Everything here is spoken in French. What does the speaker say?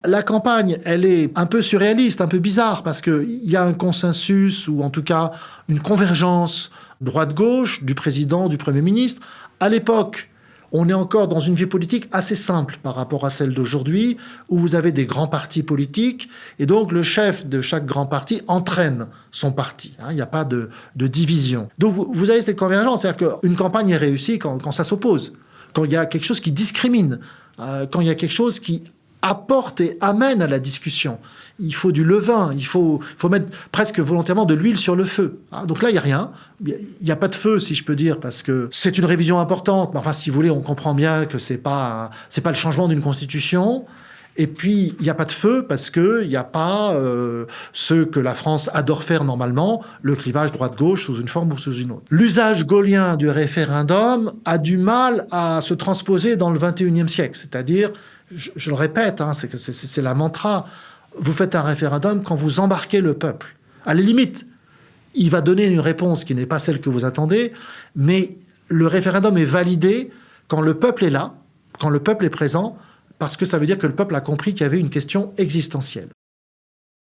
La campagne, elle est un peu surréaliste, un peu bizarre, parce qu'il y a un consensus, ou en tout cas une convergence droite-gauche du président, du Premier ministre. À l'époque, on est encore dans une vie politique assez simple par rapport à celle d'aujourd'hui, où vous avez des grands partis politiques, et donc le chef de chaque grand parti entraîne son parti. Il n'y a pas de division. Donc vous avez cette convergence, c'est-à-dire qu'une campagne est réussie quand ça s'oppose, quand il y a quelque chose qui discrimine, quand il y a quelque chose qui apporte et amène à la discussion. Il faut du levain, il faut mettre presque volontairement de l'huile sur le feu. Donc là, il n'y a rien. Il n'y a pas de feu, si je peux dire, parce que c'est une révision importante. Mais enfin, si vous voulez, on comprend bien que c'est pas le changement d'une constitution. Et puis, il n'y a pas de feu parce qu'il n'y a pas ce que la France adore faire normalement, le clivage droite-gauche sous une forme ou sous une autre. L'usage gaulien du référendum a du mal à se transposer dans le XXIe siècle. C'est-à-dire, je le répète, c'est la mantra, vous faites un référendum quand vous embarquez le peuple. À la limite, il va donner une réponse qui n'est pas celle que vous attendez, mais le référendum est validé quand le peuple est là, quand le peuple est présent, parce que ça veut dire que le peuple a compris qu'il y avait une question existentielle.